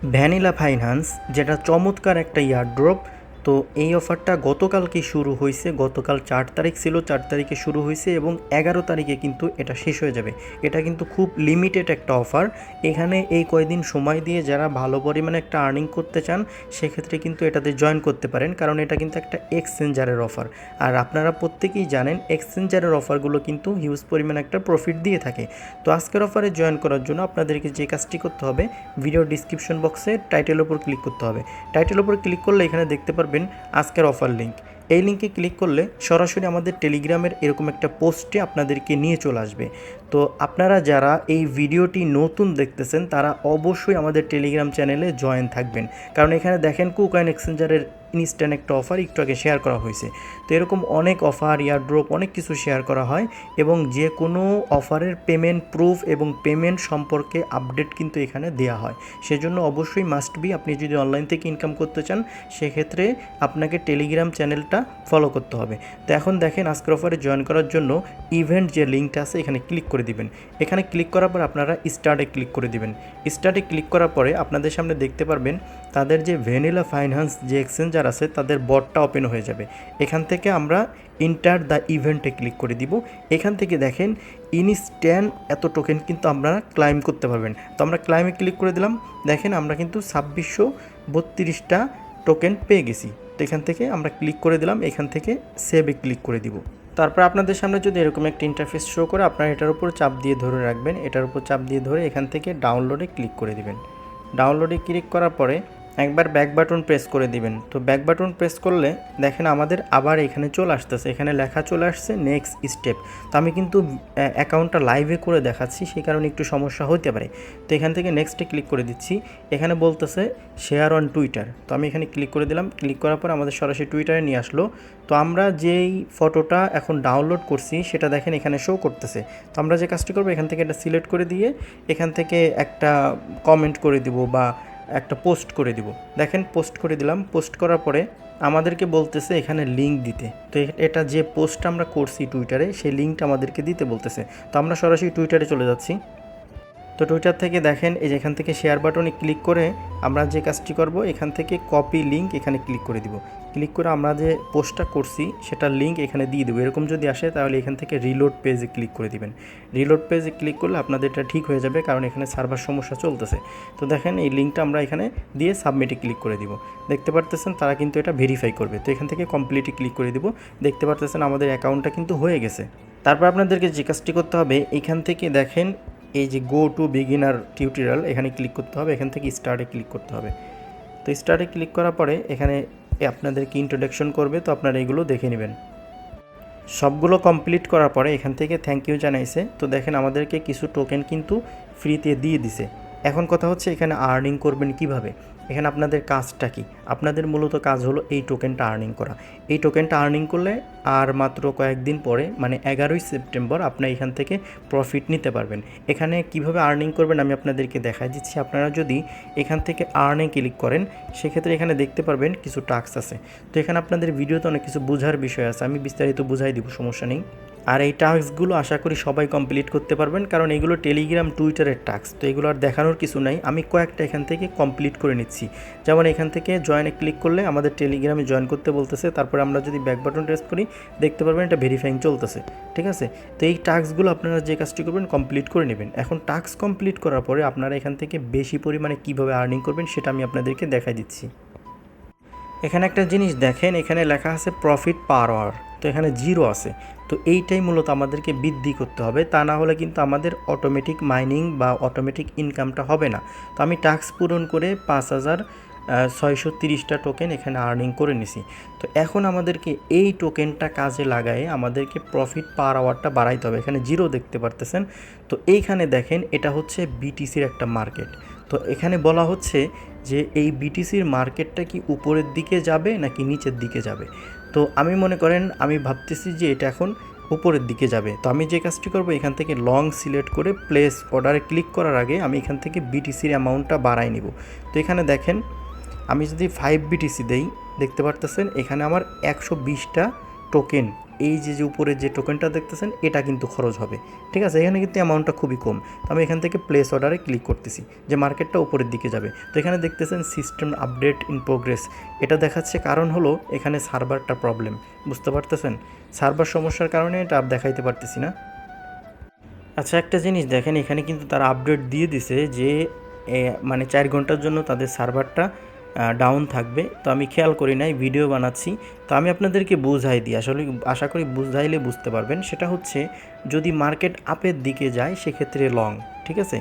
Vanilla finance যেটা চমৎকার একটা ইয়ারড্রপ। তো এই অফারটা গতকালকে শুরু হয়েছে, গতকাল 4 তারিখ ছিল, 4 তারিখে শুরু হয়েছে এবং 11 তারিখে কিন্তু এটা শেষ হয়ে যাবে। এটা কিন্তু খুব লিমিটেড একটা অফার। এখানে এই কয়দিন সময় দিয়ে যারা ভালো পরিমাণে একটা আর্নিং করতে চান সেক্ষেত্রে কিন্তু এটাতে জয়েন করতে পারেন, কারণ এটা কিন্তু একটা এক্সচেঞ্জারের অফার। আর আপনারা প্রত্যেকেই জানেন এক্সচেঞ্জারের অফারগুলো কিন্তু হিউজ পরিমাণে একটা প্রফিট দিয়ে থাকে। তো আজকের অফারে জয়েন করার জন্য আপনাদেরকে যে কাজটি করতে হবে, ভিডিও ডিসক্রিপশন বক্সে টাইটেলের উপর ক্লিক করতে হবে। টাইটেলের উপর ক্লিক করলে এখানে দেখতে পারবেন আজকের অফার লিঙ্ক। এই লিঙ্কে ক্লিক করলে সরাসরি আমাদের টেলিগ্রামের এরকম একটা পোস্টে আপনাদেরকে নিয়ে চলে আসবে। তো আপনারা যারা এই ভিডিওটি নতুন দেখতেছেন তারা অবশ্যই আমাদের টেলিগ্রাম চ্যানেলে জয়েন থাকবেন, কারণ এখানে দেখেন কুকয়েন এক্সচেঞ্জারের ইনস্ট্যান্ট একটা অফার একটু আগে শেয়ার করা হয়েছে। তো এরকম অনেক অফার, ইয়ারড্রপ, অনেক কিছু শেয়ার করা হয় এবং যে কোনো অফারের পেমেন্ট প্রুফ এবং পেমেন্ট সম্পর্কে আপডেট কিন্তু এখানে দেওয়া হয়। সেজন্য অবশ্যই মাস্ট বি, আপনি যদি অনলাইন থেকে ইনকাম করতে চান সেক্ষেত্রে আপনাকে টেলিগ্রাম চ্যানেলটা ফলো করতে হবে। তো এখন দেখেন আজকের অফারে জয়েন করার জন্য ইভেন্ট যে লিঙ্কটা আছে এখানে ক্লিক করে দিবেন। এখানে ক্লিক করার পর আপনারা স্টার্টে ক্লিক করে দিবেন। স্টার্টে ক্লিক করার পরে আপনাদের সামনে দেখতে পারবেন তাদের যে ভ্যানিলা ফাইন্যান্স যে এক্সচেঞ্জার আছে তাদের বটটা ওপেন হয়ে যাবে। এখান থেকে আমরা ইন্টার দ্য ইভেন্টে ক্লিক করে দিব। এখান থেকে দেখেন ইনস্ট্যান্ট এত টোকেন কিন্তু আপনারা ক্লাইম করতে পারবেন। তো আমরা ক্লাইমে ক্লিক করে দিলাম। দেখেন আমরা কিন্তু 2632টা টোকেন পেয়ে গেছি। তো এখান থেকে আমরা ক্লিক করে দিলাম, এখান থেকে সেভে ক্লিক করে দিব। তারপর আপনাদের সামনে যদি এরকম একটা ইন্টারফেস শো করে আপনারা এটার উপর চাপ দিয়ে ধরে রাখবেন। এটার উপর চাপ দিয়ে ধরে এখান থেকে ডাউনলোডে ক্লিক করে দিবেন। ডাউনলোডে ক্লিক করার পরে একবার ব্যাক বাটন প্রেস করে দিবেন। তো ব্যাক বাটন প্রেস করলে দেখেন আমাদের আবার এখানে চলে আসতেছে, এখানে লেখা চলে আসছে নেক্সট স্টেপ। তো আমি কিন্তু অ্যাকাউন্টটা লাইভে করে দেখাচ্ছি, সেই কারণে একটু সমস্যা হতে পারে। তো এখান থেকে নেক্সটে ক্লিক করে দিচ্ছি। এখানে বলতেছে শেয়ার অন টুইটার। তো আমি এখানে ক্লিক করে দিলাম। ক্লিক করার পর আমাদের সরাসরি টুইটারে নিয়ে আসলো। তো আমরা যেই ফটোটা এখন ডাউনলোড করছি সেটা দেখেন এখানে শো করতেছে। তো আমরা যে কাজটি করবো, এখান থেকে এটা সিলেক্ট করে দিয়ে এখান থেকে একটা কমেন্ট করে দিব বা একটা পোস্ট করে দিব। দেখেন পোস্ট করে দিলাম। পোস্ট করার পরে আমাদেরকে বলতেছে এখানে লিঙ্ক দিতে। তো এটা যে পোস্টটা আমরা করছি টুইটারে সেই লিঙ্কটা আমাদেরকে দিতে বলতেছে। তো আমরা সরাসরি টুইটারে চলে যাচ্ছি। তো টুইটার থেকে দেখেন এই যে এখান থেকে শেয়ার বাটনে ক্লিক করে আমরা যে কাজটি করব, এখান থেকে কপি লিঙ্ক এখানে ক্লিক করে দিব। ক্লিক করে আমরা যে পোস্টটা করছি সেটার লিঙ্ক এখানে দিয়ে দেবো। এরকম যদি আসে তাহলে এখান থেকে রিলোড পেজে ক্লিক করে দিবেন। রিলোড পেজে ক্লিক করলে আপনাদের এটা ঠিক হয়ে যাবে, কারণ এখানে সার্ভার সমস্যা চলতেছে। তো দেখেন এই লিঙ্কটা আমরা এখানে দিয়ে সাবমিটে ক্লিক করে দিব। দেখতে পারতেছেন তারা কিন্তু এটা ভেরিফাই করবে। তো এখান থেকে কমপ্লিটে ক্লিক করে দিব। দেখতে পারতেছেন আমাদের অ্যাকাউন্টটা কিন্তু হয়ে গেছে। তারপর আপনাদেরকে যে কাজটি করতে হবে, এখান থেকে দেখেন এই যে গো টু বিগিনার টিউটোরিয়াল এখানে ক্লিক করতে হবে। এখান থেকে স্টার্টে ক্লিক করতে হবে। তো স্টার্টে ক্লিক করার পরে এখানে আপনাদেরকে ইন্ট্রোডাকশন করবে। তো আপনারা এগুলো দেখে নেবেন। সবগুলো কমপ্লিট করার পরে এখান থেকে থ্যাংক ইউ জানাইছে। তো দেখেন আমাদেরকে কিছু টোকেন কিন্তু ফ্রিতে দিয়ে দিছে। এখন কথা হচ্ছে এখানে আর্নিং করবেন কিভাবে। এখানে আপনাদের কাজটা কি, আপনাদের মূলত কাজ হলো এই টোকেনটা আর্নিং করা। এই টোকেনটা আর্নিং করলে আর মাত্র কয়েকদিন পরে মানে 11ই সেপ্টেম্বর আপনারা এখান থেকে প্রফিট নিতে পারবেন। এখানে কিভাবে আর্নিং করবেন আমি আপনাদেরকে দেখাই দিচ্ছি। আপনারা যদি এখান থেকে আর্নে ক্লিক করেন সেক্ষেত্রে এখানে দেখতে পারবেন কিছু টাস্ক আছে। তো এখানে আপনাদের ভিডিওতে অনেক কিছু বোঝার বিষয় আছে, আমি বিস্তারিত বুঝাই দিব, সমস্যা নেই। আর এই টাস্কগুলো আশা করি সবাই কমপ্লিট করতে পারবেন, কারণ এগুলো টেলিগ্রাম টুইটারের টাস্ক। তো এগুলো আর দেখানোর কিছু নাই, আমি কয়েকটা এখান থেকে কমপ্লিট করে নিচ্ছি। যেমন এখান থেকে জয়েনে ক্লিক করলে আমাদের টেলিগ্রামে জয়েন করতে বলতেছে। তারপরে আমরা যদি ব্যাক বাটন প্রেস করি দেখতে পারবেন এটা ভেরিফাইং চলতেছে। ঠিক আছে। তো এই টাস্কগুলো আপনারা যে কাজটি করবেন কমপ্লিট করে নেবেন। এখন টাস্ক কমপ্লিট করার পরে আপনারা এখান থেকে বেশি পরিমাণে কীভাবে আর্নিং করবেন সেটা আমি আপনাদেরকে দেখাই দিচ্ছি। এখানে একটা জিনিস দেখেন, এখানে লেখা আছে প্রফিট পার আওয়ার। তো এখানে 0 আছে। তো এইটাই মূলত আমাদেরকে বৃদ্ধি করতে হবে, তা না হলে কিন্তু আমাদের অটোমেটিক মাইনিং বা অটোমেটিক ইনকামটা হবে না। তো আমি টাস্ক পূরণ করে 5630টা টোকেন এখানে আর্নিং করে নিছি। তো এখন আমাদেরকে এই টোকেনটা কাজে লাগায়ে আমাদেরকে প্রফিট পার আওয়ারটা বাড়াইতে হবে। এখানে 0 দেখতে পারতেছেন। তো এইখানে দেখেন এটা হচ্ছে বিটিসির একটা মার্কেট। তো এখানে বলা হচ্ছে যে এই বিটিসির মার্কেটটা কি উপরের দিকে যাবে নাকি নিচের দিকে যাবে। তো আমি মনে করেন আমি ভাবতেছি যে এটা এখন উপরের দিকে যাবে। তো আমি যে কাজটি করব, এখান থেকে লং সিলেক্ট করে প্লেস অর্ডারে ক্লিক করার আগে আমি এখান থেকে বিটিসির অ্যামাউন্টটা বাড়াই নিব। তো এখানে দেখেন আমি যদি 5 বিটিসি দেই দেখতে পারতেছেন এখানে আমার 120টা টোকেন এই যে উপরে যে টোকেনটা দেখতেছেন এটা কিন্তু খরচ হবে। ঠিক আছে, এখানে কিন্তু অ্যামাউন্টটা খুবই কম। তো আমি এখান থেকে প্লেস অর্ডারে ক্লিক করতেছি যে মার্কেটটা উপরের দিকে যাবে। তো এখানে দেখতেছেন সিস্টেম আপডেট ইন প্রোগ্রেস এটা দেখাচ্ছে, কারণ হলো এখানে সার্ভারটা প্রবলেম, বুঝতে পারতেছেন? সার্ভার সমস্যার কারণে এটা দেখাইতে পারতেছি না। আচ্ছা, একটা জিনিস দেখেন, এখানে কিন্তু তারা আপডেট দিয়ে দিছে যে মানে 4 ঘন্টার জন্য তাদের সার্ভারটা ডাউন থাকবে। তো আমি খেয়াল করি নাই, ভিডিও বানাচ্ছি। তো আমি আপনাদেরকে বুঝাই দিই, আসলে আশা করি বুঝাইলে বুঝতে পারবেন। সেটা হচ্ছে যদি মার্কেট আপের দিকে যায় সেক্ষেত্রে লং, ঠিক আছে?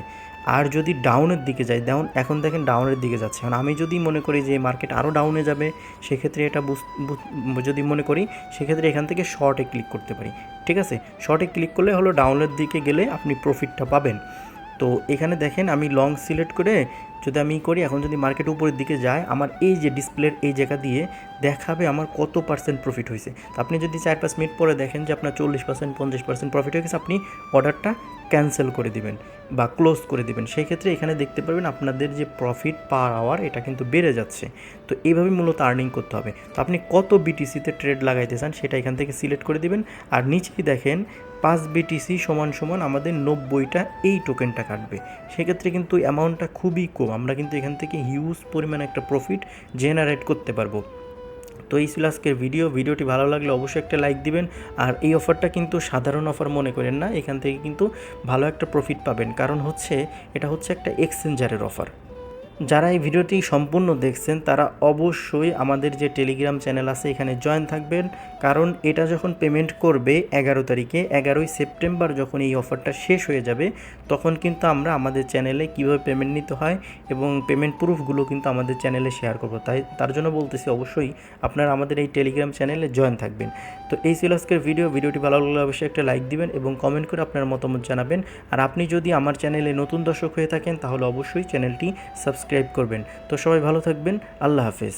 আর যদি ডাউনের দিকে যায়, এখন দেখেন ডাউনের দিকে যাচ্ছে। এখন আমি যদি মনে করি যে মার্কেট আরও ডাউনে যাবে, সেক্ষেত্রে এটা যদি মনে করি সেক্ষেত্রে এখান থেকে শর্টে ক্লিক করতে পারি। ঠিক আছে, শর্টে ক্লিক করলে হলো ডাউনের দিকে গেলে আপনি প্রফিটটা পাবেন। তো এখানে দেখেন আমি লং সিলেক্ট করে যদি আমি করি, এখন যদি মার্কেট উপরের দিকে যায়, আমার এই যে ডিসপ্লের এই জায়গা দিয়ে দেখাবে আমার কত পার্সেন্ট প্রফিট হয়েছে। তো আপনি যদি 4-5 মিনিট পরে দেখেন যে আপনার 40%, 50% প্রফিট হয়ে গেছে, আপনি অর্ডারটা ক্যান্সেল করে দিবেন বা ক্লোজ করে দিবেন। সেই ক্ষেত্রে এখানে দেখতে পারবেন আপনাদের যে প্রফিট পার আওয়ার এটা কিন্তু বেড়ে যাচ্ছে। তো এইভাবে মূলত আর্নিং করতে হবে। তো আপনি কত বিটিসিতে ট্রেড লাগাইতে চান সেটা এখান থেকে সিলেক্ট করে দিবেন। আর নিচেই দেখেন 5 বিটিসি সমান আমাদের 90টা এই টোকেনটা কাটবে। সেক্ষেত্রে কিন্তু অ্যামাউন্টটা খুবই কম, আমরা কিন্তু এখান থেকে হিউজ পরিমাণে একটা প্রফিট জেনারেট করতে পারবো। তো এই ছিল আজকের ভিডিওটি ভালো লাগলে অবশ্যই একটা লাইক দিবেন। আর এই অফারটা কিন্তু সাধারণ অফার মনে করেন না, এখান থেকে কিন্তু ভালো একটা প্রফিট পাবেন, কারণ হচ্ছে এটা হচ্ছে একটা এক্সচেঞ্জারের অফার। যারা এই ভিডিওটি সম্পূর্ণ দেখছেন তারা অবশ্যই আমাদের যে টেলিগ্রাম চ্যানেল আছে এখানে জয়েন থাকবেন, কারণ এটা যখন পেমেন্ট করবে 11 তারিখে, 11ই সেপ্টেম্বর যখন এই অফারটা শেষ হয়ে যাবে, তখন কিন্তু আমরা আমাদের চ্যানেলে কীভাবে পেমেন্ট নিতে হয় এবং পেমেন্ট প্রুফগুলো কিন্তু আমাদের চ্যানেলে শেয়ার করব। তার জন্য বলতেছি অবশ্যই আপনারা আমাদের এই টেলিগ্রাম চ্যানেলে জয়েন থাকবেন। তো এই ছিল আজকের ভিডিওটি ভালো লাগলে অবশ্যই একটা লাইক দিবেন এবং কমেন্ট করে আপনার মতামত জানাবেন। আর আপনি যদি আমার চ্যানেলে নতুন দর্শক হয়ে থাকেন তাহলে অবশ্যই চ্যানেলটি সাবস্ক্রাইব করবেন। তো সবাই ভালো থাকবেন, আল্লাহ হাফেজ।